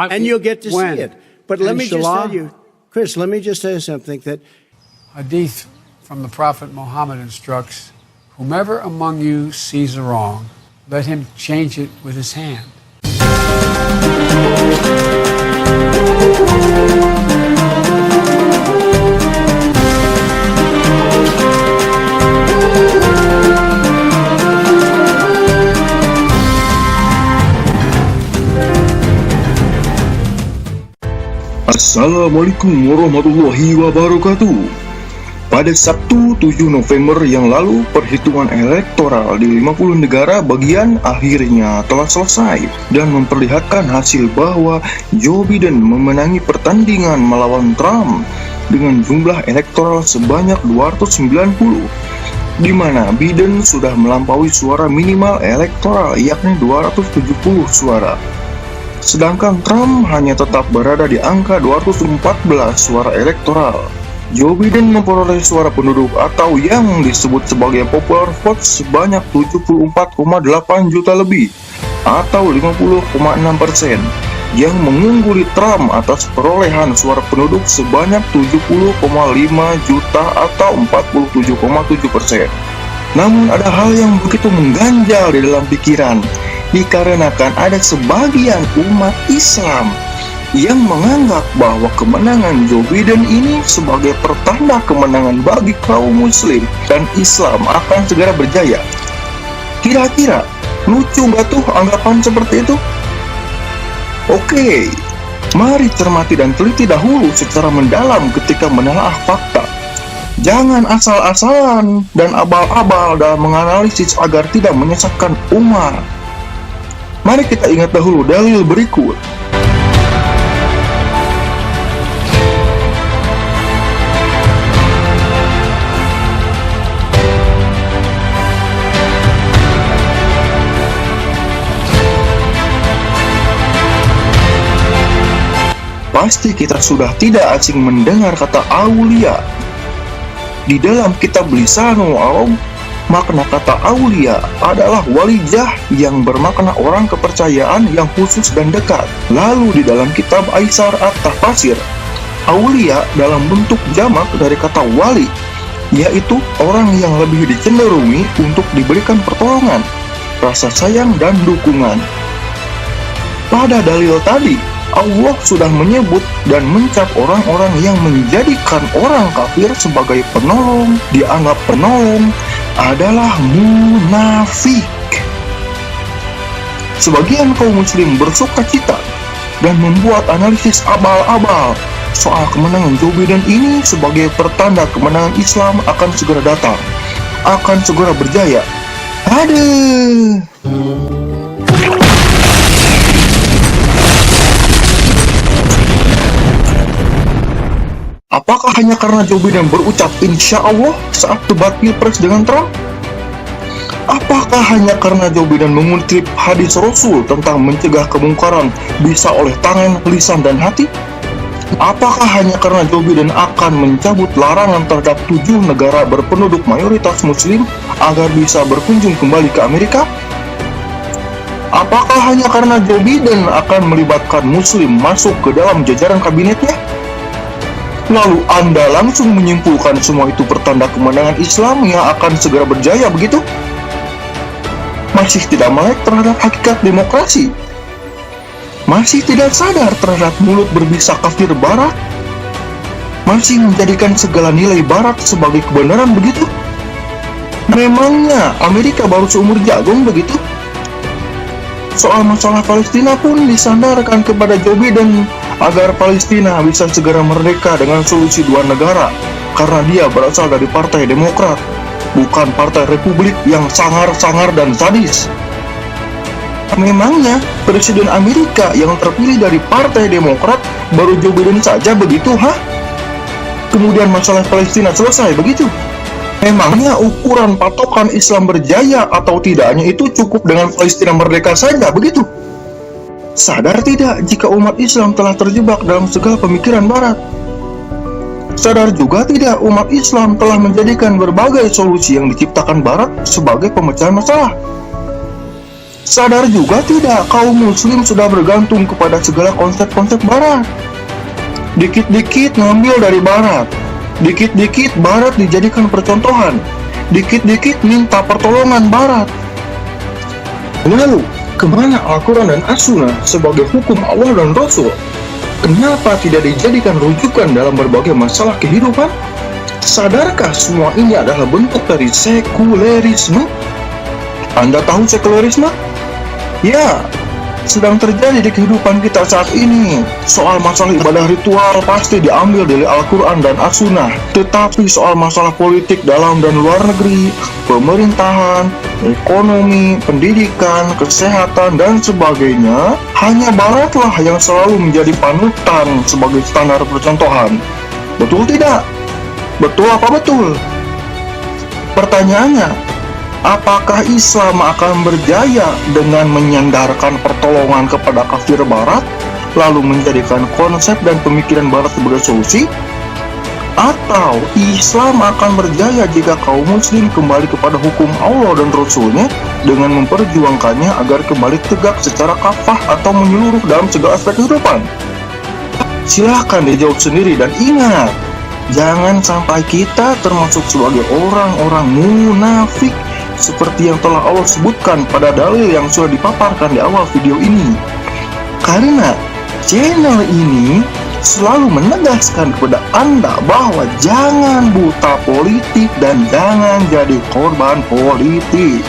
and you'll get to When? see it. But let me just Inshallah? tell you, Chris, let me just tell you something that Hadith from the Prophet Muhammad instructs, whomever among you sees a wrong, let him change it with his hand. Assalamualaikum warahmatullahi wabarakatuh. Pada Sabtu 7 November yang lalu, perhitungan elektoral di 50 negara bagian akhirnya telah selesai dan memperlihatkan hasil bahwa Joe Biden memenangi pertandingan melawan Trump dengan jumlah elektoral sebanyak 290, di mana Biden sudah melampaui suara minimal elektoral yakni 270 suara. Sedangkan Trump hanya tetap berada di angka 214 suara elektoral. Joe Biden memperoleh suara penduduk atau yang disebut sebagai popular vote sebanyak 74,8 juta lebih atau 50,6%, yang mengungguli Trump atas perolehan suara penduduk sebanyak 70,5 juta atau 47,7%. Namun ada hal yang begitu mengganjal di dalam pikiran, dikarenakan ada sebagian umat Islam yang menganggap bahwa kemenangan Joe Biden ini sebagai pertanda kemenangan bagi kaum muslim dan Islam akan segera berjaya. Kira-kira lucu nggak tuh anggapan seperti itu? Oke, mari cermati dan teliti dahulu secara mendalam ketika menelaah fakta. Jangan asal-asalan dan abal-abal dalam menganalisis agar tidak menyesatkan umat. Mari kita ingat dahulu dalil berikut. Pasti kita sudah tidak asing mendengar kata aulia. Di dalam kitab Lisanul Arab, makna kata aulia adalah walijah yang bermakna orang kepercayaan yang khusus dan dekat. Lalu di dalam kitab Aisar At-Tafasir, aulia dalam bentuk jamak dari kata wali, yaitu orang yang lebih dicenderungi untuk diberikan pertolongan, rasa sayang dan dukungan. Pada dalil tadi, Allah sudah menyebut dan mencap orang-orang yang menjadikan orang kafir sebagai penolong, dianggap penolong, adalah munafik. Sebagian kaum muslim bersuka cita dan membuat analisis abal-abal soal kemenangan Joe Biden ini sebagai pertanda kemenangan Islam akan segera datang, akan segera berjaya. Aduh. Apakah hanya karena Joe Biden berucap insya Allah saat debat pilpres dengan Trump? Apakah hanya karena Joe Biden mengutip hadis Rasul tentang mencegah kemungkaran bisa oleh tangan, lisan, dan hati? Apakah hanya karena Joe Biden akan mencabut larangan terhadap 7 negara berpenduduk mayoritas muslim agar bisa berkunjung kembali ke Amerika? Apakah hanya karena Joe Biden akan melibatkan muslim masuk ke dalam jajaran kabinetnya? Lalu Anda langsung menyimpulkan semua itu pertanda kemenangan Islam yang akan segera berjaya begitu? Masih tidak melek terhadap hakikat demokrasi? Masih tidak sadar terhadap mulut berbisa kafir barat? Masih menjadikan segala nilai barat sebagai kebenaran begitu? Memangnya Amerika baru seumur jagung begitu? Soal masalah Palestina pun disandarkan kepada Joe Biden agar Palestina bisa segera merdeka dengan solusi 2 negara, karena dia berasal dari Partai Demokrat, bukan Partai Republik yang sangar-sangar dan sadis. Memangnya Presiden Amerika yang terpilih dari Partai Demokrat baru Joe Biden saja begitu, ha? Kemudian masalah Palestina selesai begitu? Memangnya ukuran patokan Islam berjaya atau tidaknya itu cukup dengan Palestina merdeka saja begitu? Sadar tidak jika umat Islam telah terjebak dalam segala pemikiran Barat? Sadar juga tidak umat Islam telah menjadikan berbagai solusi yang diciptakan Barat sebagai pemecahan masalah? Sadar juga tidak kaum muslim sudah bergantung kepada segala konsep-konsep barat. Dikit-dikit ngambil dari barat, dikit-dikit barat dijadikan percontohan, dikit-dikit minta pertolongan barat. Lalu, kemana Al-Quran dan As-Sunnah sebagai hukum Allah dan Rasul? Kenapa tidak dijadikan rujukan dalam berbagai masalah kehidupan? Sadarkah semua ini adalah bentuk dari sekulerisme? Anda tahu sekulerisme? Ya, sedang terjadi di kehidupan kita saat ini. Soal masalah ibadah ritual pasti diambil dari Al-Quran dan As-Sunnah. Tetapi soal masalah politik dalam dan luar negeri, pemerintahan, ekonomi, pendidikan, kesehatan, dan sebagainya, hanya Baratlah yang selalu menjadi panutan sebagai standar percontohan. Betul tidak? Betul apa betul? Pertanyaannya, apakah Islam akan berjaya dengan menyandarkan pertolongan kepada kafir Barat, lalu menjadikan konsep dan pemikiran Barat sebagai solusi? Atau Islam akan berjaya jika kaum muslim kembali kepada hukum Allah dan Rasulnya dengan memperjuangkannya agar kembali tegak secara kafah atau menyeluruh dalam segala aspek kehidupan? Silahkan dijawab sendiri dan ingat, jangan sampai kita termasuk sebagai orang-orang munafik seperti yang telah Allah sebutkan pada dalil yang sudah dipaparkan di awal video ini. Karena channel ini selalu menegaskan kepada Anda bahwa jangan buta politik dan jangan jadi korban politik.